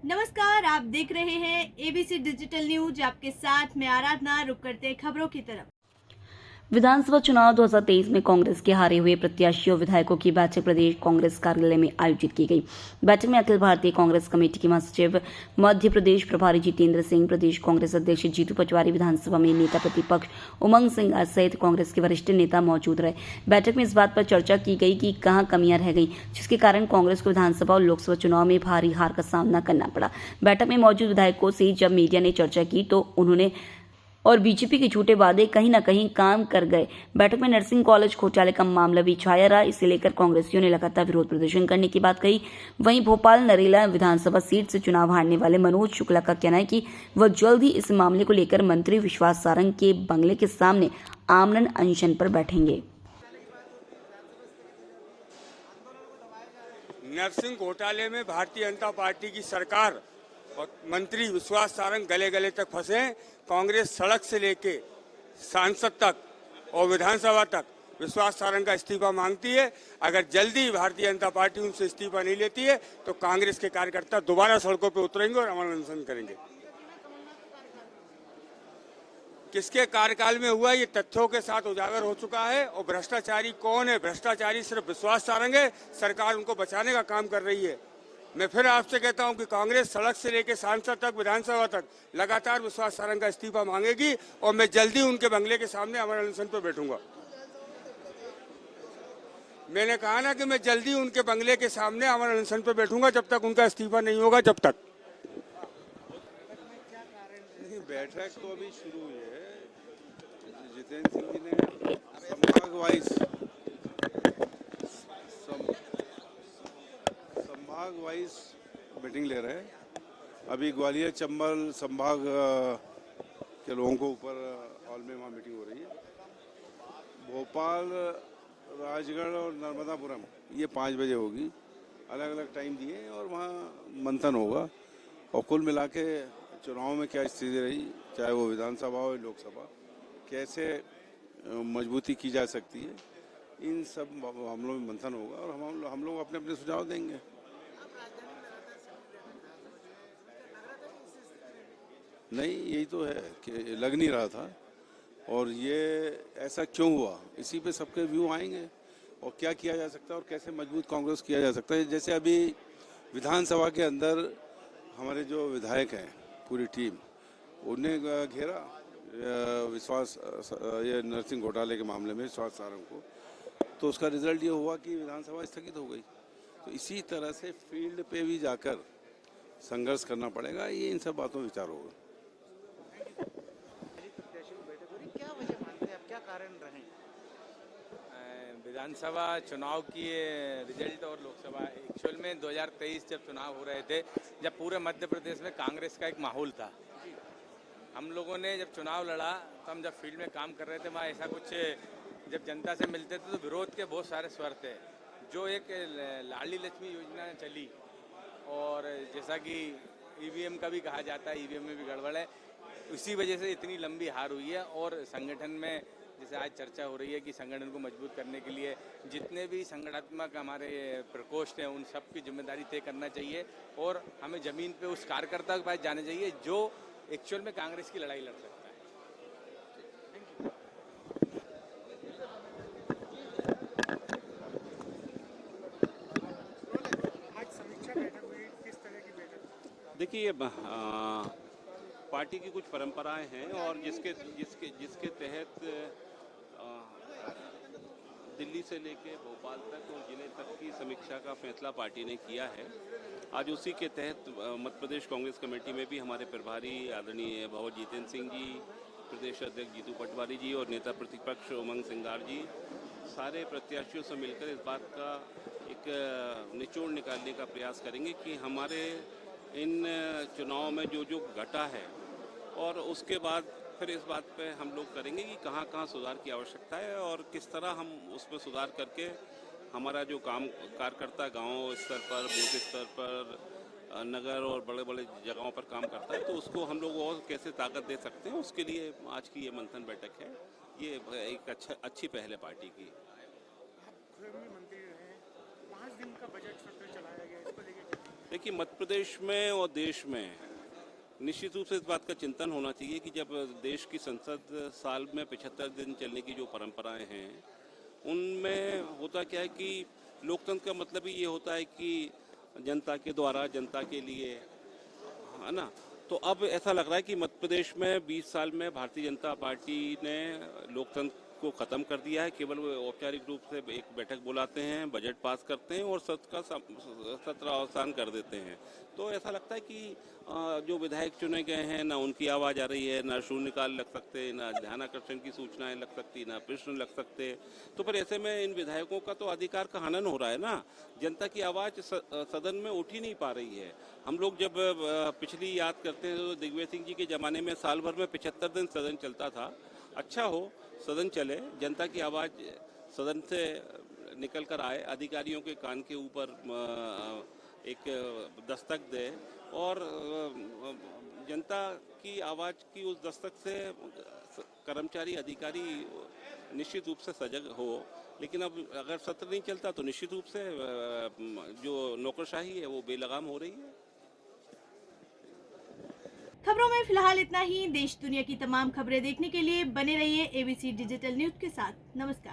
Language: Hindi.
नमस्कार, आप देख रहे हैं एबीसी डिजिटल न्यूज। आपके साथ मैं आराधना। रुक करते हैं खबरों की तरफ। विधानसभा चुनाव 2023 में कांग्रेस के हारे हुए प्रत्याशियों विधायकों की बैठक प्रदेश कांग्रेस कार्यालय में आयोजित की गई। बैठक में अखिल भारतीय कांग्रेस कमेटी के महासचिव मध्य प्रदेश प्रभारी जितेंद्र सिंह, प्रदेश कांग्रेस अध्यक्ष जीतू पटवारी, विधानसभा में नेता प्रतिपक्ष उमंग सिंह सहित कांग्रेस के वरिष्ठ नेता मौजूद रहे। बैठक में इस बात पर चर्चा की गई कि कहां कमियां रह गई, जिसके कारण कांग्रेस को विधानसभा और लोकसभा चुनाव में भारी हार का सामना करना पड़ा। बैठक में मौजूद विधायकों से जब मीडिया ने चर्चा की तो उन्होंने और बीजेपी के झूठे वादे कहीं न कहीं काम कर गए। बैठक में नर्सिंग कॉलेज घोटाले का मामला भी छाया रहा। इसे लेकर कांग्रेसियों ने लगातार विरोध प्रदर्शन करने की बात कही। वहीं भोपाल नरेला विधानसभा सीट से चुनाव हारने वाले मनोज शुक्ला का कहना है कि वह जल्द ही इस मामले को लेकर मंत्री विश्वास सारंग के बंगले के सामने आमरण अनशन पर बैठेंगे। नर्सिंग घोटाले में भारतीय जनता पार्टी की सरकार और मंत्री विश्वास सारंग गले गले तक फंसे हैं। कांग्रेस सड़क से लेके सांसद तक और विधानसभा तक विश्वास सारंग का इस्तीफा मांगती है। अगर जल्दी भारतीय जनता पार्टी उनसे इस्तीफा नहीं लेती है तो कांग्रेस के कार्यकर्ता दोबारा सड़कों पर उतरेंगे और अमर अनशन करेंगे। किसके कार्यकाल में हुआ ये तथ्यों के साथ उजागर हो चुका है। और भ्रष्टाचारी कौन है? भ्रष्टाचारी सिर्फ विश्वास सारंग है। सरकार उनको बचाने का काम कर रही है। मैं फिर आपसे कहता हूं कि कांग्रेस सड़क से लेकर सांसद तक, विधानसभा तक लगातार विश्वास सारंग का इस्तीफा मांगेगी और मैं जल्दी उनके बंगले के सामने अमर अनशन पर बैठूंगा। मैंने कहा ना कि मैं जल्दी उनके बंगले के सामने अमर अनशन पर बैठूंगा जब तक उनका इस्तीफा नहीं होगा। जब तक बैठक तो अभी शुरू हुई है। जितेंद्र सिंह जी ने संभाग वाइज मीटिंग ले रहे हैं। अभी ग्वालियर चंबल संभाग के लोगों को ऊपर हॉल में वहाँ मीटिंग हो रही है। भोपाल, राजगढ़ और नर्मदापुरम ये 5 बजे होगी। अलग अलग टाइम दिए और वहाँ मंथन होगा और कुल मिला के चुनाव में क्या स्थिति रही, चाहे वो विधानसभा हो लोकसभा, कैसे मजबूती की जा सकती है, इन सब हम लोग में मंथन होगा और हम लोग अपने अपने सुझाव देंगे। नहीं, यही तो है कि लग नहीं रहा था और ये ऐसा क्यों हुआ, इसी पे सबके व्यू आएंगे और क्या किया जा सकता है और कैसे मजबूत कांग्रेस किया जा सकता है। जैसे अभी विधानसभा के अंदर हमारे जो विधायक हैं, पूरी टीम, उन्हें घेरा विश्वास ये नर्सिंग घोटाले के मामले में विश्वास सारंग को, तो उसका रिजल्ट ये हुआ कि विधानसभा स्थगित हो गई। तो इसी तरह से फील्ड पे भी जाकर संघर्ष करना पड़ेगा। ये इन सब बातों में विचार होगा। क्या वजह मानते हैं आप, क्या कारण रहे? विधानसभा चुनाव की रिजल्ट और लोकसभा एक्चुअल में 2023 जब चुनाव हो रहे थे, जब पूरे मध्य प्रदेश में कांग्रेस का एक माहौल था, हम लोगों ने जब चुनाव लड़ा तो हम जब फील्ड में काम कर रहे थे, वहाँ ऐसा कुछ जब जनता से मिलते थे तो विरोध के बहुत सारे स्वर थे। जो एक लाडली लक्ष्मी योजना चली और जैसा कि ईवीएम का भी कहा जाता है, ईवीएम में भी गड़बड़ है, उसी वजह से इतनी लंबी हार हुई है। और संगठन में जैसे आज चर्चा हो रही है कि संगठन को मजबूत करने के लिए जितने भी संगठनात्मक हमारे प्रकोष्ठ हैं उन सब की जिम्मेदारी तय करना चाहिए और हमें जमीन पे उस कार्यकर्ता के पास जाना चाहिए जो एक्चुअल में कांग्रेस की लड़ाई लड़ सकता है। आज समीक्षा बैठक हुई, किस तरह की बैठक? देखिए, पार्टी की कुछ परंपराएं हैं और जिसके तहत दिल्ली से लेके भोपाल तक और जिले तक की समीक्षा का फैसला पार्टी ने किया है। आज उसी के तहत मध्य प्रदेश कांग्रेस कमेटी में भी हमारे प्रभारी आदरणीय भाव जितेंद्र सिंह जी, प्रदेश अध्यक्ष जीतू पटवारी जी और नेता प्रतिपक्ष उमंग सिंगार जी, सारे प्रत्याशियों से मिलकर इस बात का एक निचोड़ निकालने का प्रयास करेंगे कि हमारे इन चुनाव में जो जो घटा है और उसके बाद फिर इस बात पे हम लोग करेंगे कि कहाँ कहाँ सुधार की आवश्यकता है और किस तरह हम उसमें सुधार करके हमारा जो काम कार्यकर्ता गांव स्तर पर, बूथ स्तर पर, नगर और बड़े बड़े जगहों पर काम करता है, तो उसको हम लोग और कैसे ताकत दे सकते हैं, उसके लिए आज की ये मंथन बैठक है। ये एक अच्छी पहल है पार्टी की। आप मंत्री रहे, 5 दिन का बजट सत्र चलाया गया, इसको लेकर देखिए, मध्य प्रदेश में और देश में निश्चित रूप से इस बात का चिंतन होना चाहिए कि जब देश की संसद साल में 75 दिन चलने की जो परंपराएं हैं, उनमें होता क्या है कि लोकतंत्र का मतलब ही ये होता है कि जनता के द्वारा, जनता के लिए, है ना। तो अब ऐसा लग रहा है कि मध्य प्रदेश में 20 साल में भारतीय जनता पार्टी ने लोकतंत्र को ख़त्म कर दिया है। केवल वो औपचारिक रूप से एक बैठक बुलाते हैं, बजट पास करते हैं और सत्र अवसान कर देते हैं। तो ऐसा लगता है कि जो विधायक चुने गए हैं, ना उनकी आवाज़ आ रही है, ना शून्यकाल लग सकते, ना ध्यानाकर्षण की सूचनाएं लग सकती, ना प्रश्न लग सकते। तो फिर ऐसे में इन विधायकों का तो अधिकार का हनन हो रहा है ना। जनता की आवाज़ सदन में उठ ही नहीं पा रही है। हम लोग जब पिछली याद करते हैं तो दिग्विजय सिंह जी के ज़माने में साल भर में 75 दिन सदन चलता था। अच्छा हो, सदन चले, जनता की आवाज़ सदन से निकल कर आए, अधिकारियों के कान के ऊपर एक दस्तक दे और जनता की आवाज़ की उस दस्तक से कर्मचारी, अधिकारी निश्चित रूप से सजग हो। लेकिन अब अगर सत्र नहीं चलता तो निश्चित रूप से जो नौकरशाही है वो बेलगाम हो रही है। खबरों में फिलहाल इतना ही। देश दुनिया की तमाम खबरें देखने के लिए बने रहिए ABC डिजिटल न्यूज के साथ। नमस्कार।